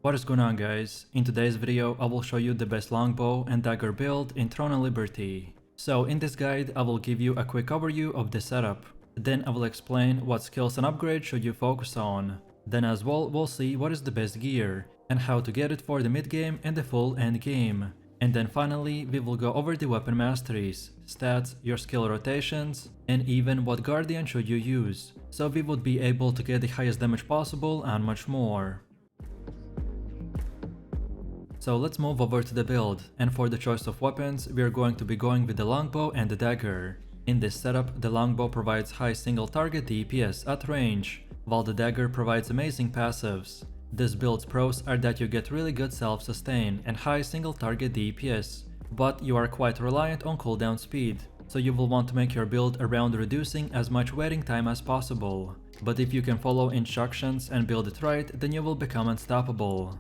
What is going on, guys? In today's video I will show you the best longbow and dagger build in Throne and Liberty. So in this guide I will give you a quick overview of the setup. Then I will explain what skills and upgrades should you focus on. Then as well we'll see what is the best gear and how to get it for the mid game and the full end game. And then finally we will go over the weapon masteries, stats, your skill rotations, and even what guardian should you use, so we would be able to get the highest damage possible and much more. So let's move over to the build, and for the choice of weapons we are going to be going with the longbow and the dagger. In this setup the longbow provides high single target DPS at range, while the dagger provides amazing passives. This build's pros are that you get really good self-sustain and high single target DPS, but you are quite reliant on cooldown speed, so you will want to make your build around reducing as much waiting time as possible. But if you can follow instructions and build it right, then you will become unstoppable.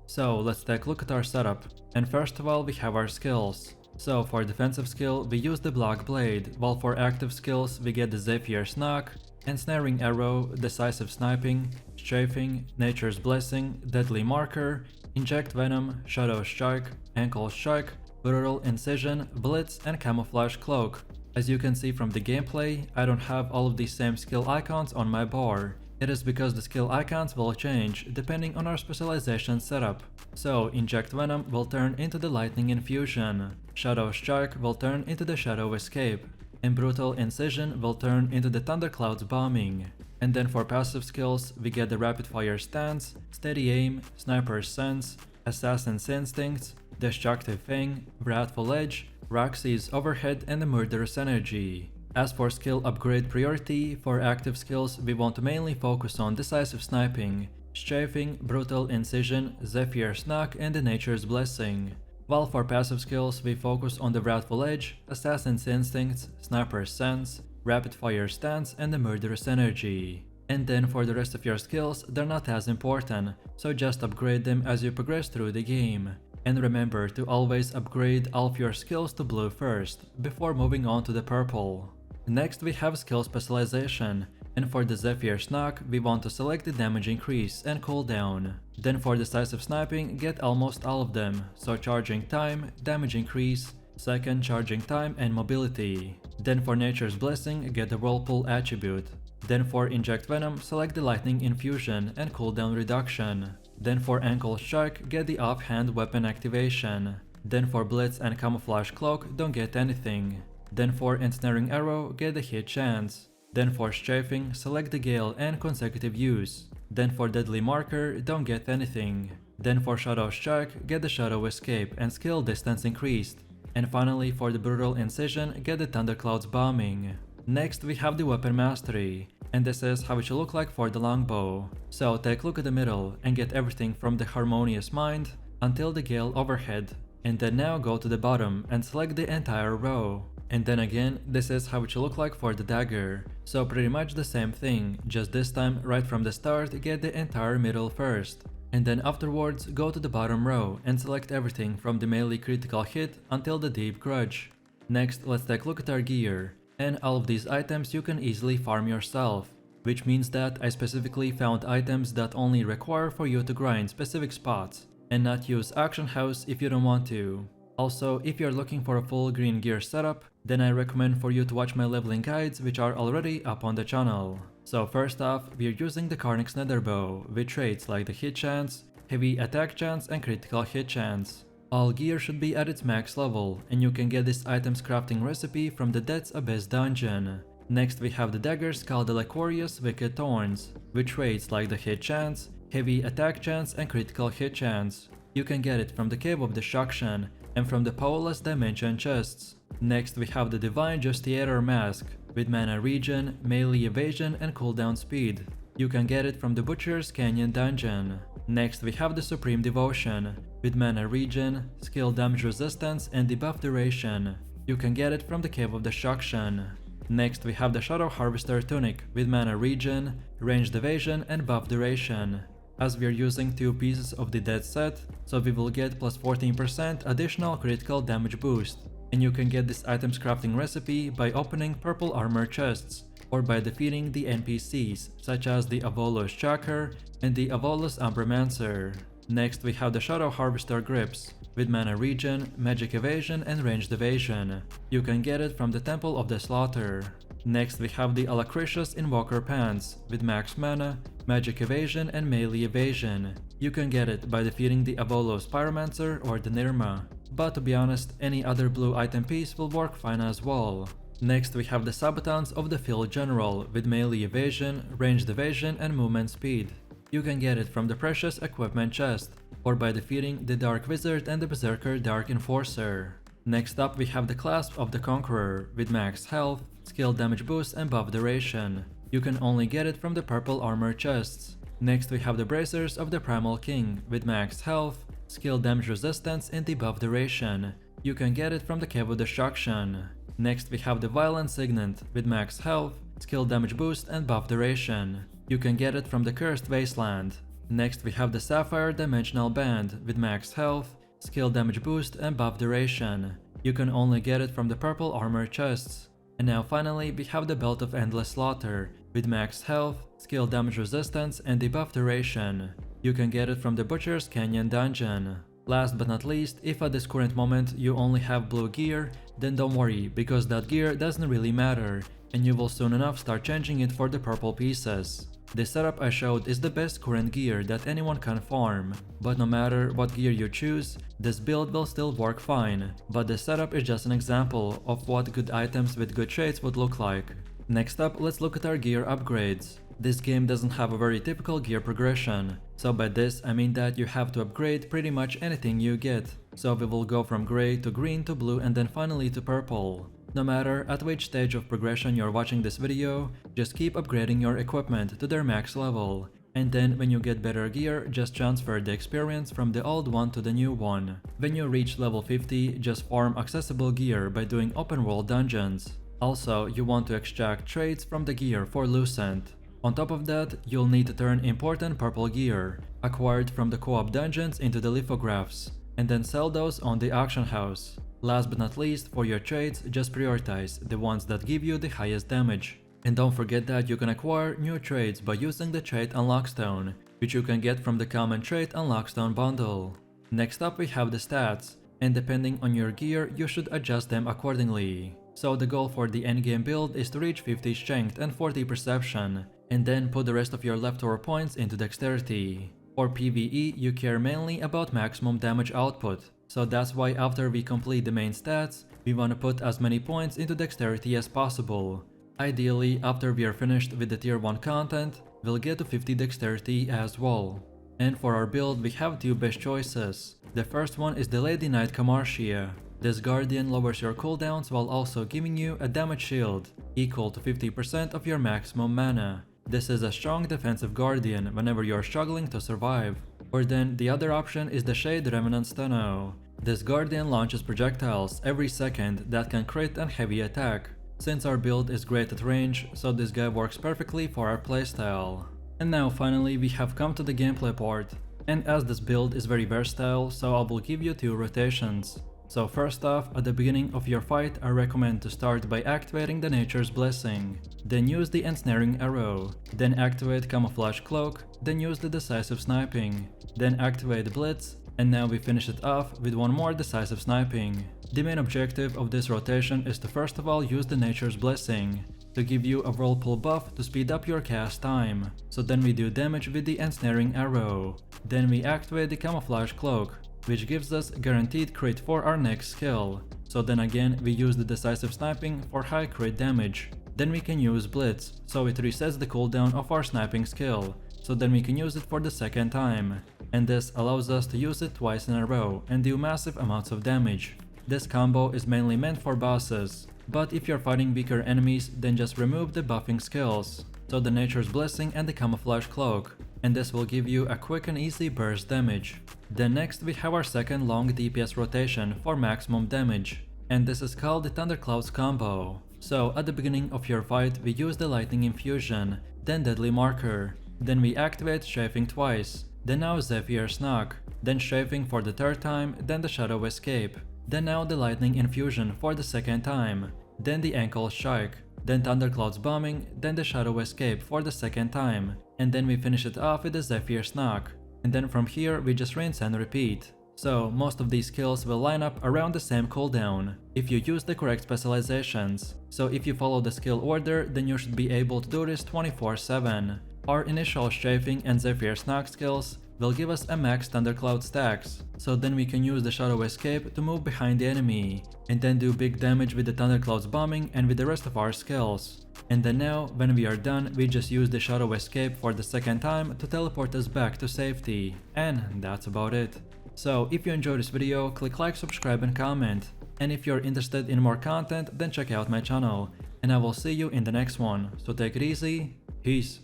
So let's take a look at our setup, and first of all we have our skills. So for defensive skill we use the Black Blade, while for active skills we get the Zephyr's Knock, Ensnaring Arrow, Decisive Sniping, Strafing, Nature's Blessing, Deadly Marker, Inject Venom, Shadow Strike, Ankle Strike, Brutal Incision, Blitz, and Camouflage Cloak. As you can see from the gameplay, I don't have all of these same skill icons on my bar. It is because the skill icons will change depending on our specialization setup. So Inject Venom will turn into the Lightning Infusion, Shadow Strike will turn into the Shadow Escape, and Brutal Incision will turn into the Thundercloud's Bombing. And then for passive skills we get the Rapid Fire Stance, Steady Aim, Sniper's Sense, Assassin's Instincts, Destructive Fang, Wrathful Edge, Roxy's Overhead, and the Murderous Energy. As for skill upgrade priority, for active skills we want to mainly focus on Decisive Sniping, Strafing, Brutal Incision, Zephyr's Knock, and the Nature's Blessing. While for passive skills we focus on the Wrathful Edge, Assassin's Instincts, Sniper's Sense, Rapid Fire Stance, and the Murderous Energy. And then for the rest of your skills they're not as important, so just upgrade them as you progress through the game. And remember to always upgrade all of your skills to blue first, before moving on to the purple. Next we have skill specialization, and for the Zephyr's Knock we want to select the damage increase and cooldown. Then for decisive sniping get almost all of them, so charging time, damage increase, second charging time, and mobility. Then for Nature's Blessing get the Whirlpool attribute. Then for Inject Venom select the Lightning Infusion and cooldown reduction. Then for Ankle Strike get the offhand weapon activation. Then for Blitz and Camouflage Cloak don't get anything. Then for Ensnaring Arrow get the hit chance. Then for Strafing select the Gale and consecutive use. Then for Deadly Marker don't get anything. Then for Shadow Strike get the Shadow Escape and skill distance increased. And finally for the Brutal Incision get the Thundercloud's Bombing. Next we have the Weapon Mastery, and this is how it should look like for the longbow. So take a look at the middle and get everything from the Harmonious Mind until the Gale Overhead, and then now go to the bottom and select the entire row. And then again, this is how it should look like for the dagger. So pretty much the same thing, just this time right from the start get the entire middle first. And then afterwards go to the bottom row and select everything from the melee critical hit until the deep grudge. Next let's take a look at our gear. And all of these items you can easily farm yourself, which means that I specifically found items that only require for you to grind specific spots and not use Auction House if you don't want to. Also, if you're looking for a full green gear setup, then I recommend for you to watch my leveling guides which are already up on the channel. So first off, we're using the Carnix Netherbow with traits like the hit chance, heavy attack chance, and critical hit chance. All gear should be at its max level, and you can get this item's crafting recipe from the Death's Abyss dungeon. Next we have the daggers called the Licorious Wicked Thorns, with traits like the hit chance, heavy attack chance, and critical hit chance. You can get it from the Cave of Destruction and from the Powerless Dimension chests. Next we have the Divine Justiciator Mask, with mana regen, melee evasion, and cooldown speed. You can get it from the Butcher's Canyon dungeon. Next we have the Supreme Devotion, with mana regen, skill damage resistance, and debuff duration. You can get it from the Cave of Destruction. Next we have the Shadow Harvester Tunic, with mana regen, ranged evasion, and buff duration. As we are using 2 pieces of the Dead set, so we will get plus 14% additional critical damage boost. And you can get this item's crafting recipe by opening purple armor chests, or by defeating the NPCs such as the Avolus Chakra and the Avolus Ambromancer. Next we have the Shadow Harvester grips with mana regen, magic evasion and ranged evasion. You can get it from the Temple of the Slaughter. Next we have the Alacritious Invoker pants with max mana, magic evasion and melee evasion. You can get it by defeating the Avolus Pyromancer or the Nirma, but to be honest, any other blue item piece will work fine as well. Next we have the Sabatons of the Field General with melee evasion, ranged evasion and movement speed. You can get it from the Precious Equipment chest, or by defeating the Dark Wizard and the Berserker Dark Enforcer. Next up we have the Clasp of the Conqueror with max health, skill damage boost and buff duration. You can only get it from the purple armor chests. Next we have the Bracers of the Primal King with max health, skill damage resistance and debuff duration. You can get it from the Cave of Destruction. Next we have the Violent Signet with max health, skill damage boost and buff duration. You can get it from the Cursed Wasteland. Next we have the Sapphire Dimensional Band with max health, skill damage boost and buff duration. You can only get it from the purple armor chests. And now finally we have the Belt of Endless Slaughter with max health, skill damage resistance and debuff duration. You can get it from the Butcher's Canyon dungeon. Last but not least, if at this current moment you only have blue gear, then don't worry because that gear doesn't really matter and you will soon enough start changing it for the purple pieces. The setup I showed is the best current gear that anyone can farm, but no matter what gear you choose, this build will still work fine, but the setup is just an example of what good items with good traits would look like. Next up, let's look at our gear upgrades. This game doesn't have a very typical gear progression, so by this I mean that you have to upgrade pretty much anything you get, so we will go from grey to green to blue and then finally to purple. No matter at which stage of progression you're watching this video, just keep upgrading your equipment to their max level, and then when you get better gear, just transfer the experience from the old one to the new one. When you reach level 50, just farm accessible gear by doing open world dungeons. Also, you want to extract traits from the gear for Lucent. On top of that, you'll need to turn important purple gear, acquired from the co-op dungeons into the lithographs, and then sell those on the auction house. Last but not least, for your traits, just prioritize the ones that give you the highest damage. And don't forget that you can acquire new traits by using the trait Unlockstone, which you can get from the common trait Unlockstone bundle. Next up we have the stats, and depending on your gear, you should adjust them accordingly. So the goal for the endgame build is to reach 50 strength and 40 perception, and then put the rest of your leftover points into dexterity. For PVE, you care mainly about maximum damage output, so that's why after we complete the main stats, we want to put as many points into dexterity as possible. Ideally, after we are finished with the tier 1 content, we'll get to 50 dexterity as well. And for our build, we have two best choices. The first one is the Lady Knight Camartia. This guardian lowers your cooldowns while also giving you a damage shield, equal to 50% of your maximum mana. This is a strong defensive guardian whenever you're struggling to survive. Or then the other option is the Shade Remnant Steno. This guardian launches projectiles every second that can crit and heavy attack. Since our build is great at range, so this guy works perfectly for our playstyle. And now finally we have come to the gameplay part. And as this build is very versatile, so I will give you two rotations. So first off, at the beginning of your fight, I recommend to start by activating the Nature's Blessing, then use the Ensnaring Arrow, then activate Camouflage Cloak, then use the Decisive Sniping, then activate Blitz, and now we finish it off with one more Decisive Sniping. The main objective of this rotation is to first of all use the Nature's Blessing, to give you a Whirlpool buff to speed up your cast time, so then we do damage with the Ensnaring Arrow, then we activate the Camouflage Cloak, which gives us guaranteed crit for our next skill, so then again we use the Decisive Sniping for high crit damage. Then we can use Blitz, so it resets the cooldown of our sniping skill, so then we can use it for the second time, and this allows us to use it twice in a row and do massive amounts of damage. This combo is mainly meant for bosses, but if you're fighting weaker enemies, then just remove the buffing skills, so the Nature's Blessing and the Camouflage Cloak, and this will give you a quick and easy burst damage. Then next we have our second long DPS rotation for maximum damage, and this is called the Thunderclouds combo. So at the beginning of your fight we use the Lightning Infusion, then Deadly Marker, then we activate Strafing twice, then now Zephyr's Knock, then Strafing for the third time, then the Shadow Escape, then now the Lightning Infusion for the second time, then the Ankle Strike, then Thundercloud's Bombing, then the Shadow Escape for the second time, and then we finish it off with the Zephyr's Knock. And then from here we just rinse and repeat. So most of these skills will line up around the same cooldown, if you use the correct specializations. So if you follow the skill order, then you should be able to do this 24/7. Our initial Strafing and Zephyr's Knock skills will give us a max Thundercloud stacks, so then we can use the Shadow Escape to move behind the enemy, and then do big damage with the Thundercloud's Bombing and with the rest of our skills. And then now, when we are done, we just use the Shadow Escape for the second time to teleport us back to safety. And that's about it. So if you enjoyed this video, click like, subscribe and comment. And if you're interested in more content, then check out my channel. And I will see you in the next one. So take it easy, peace.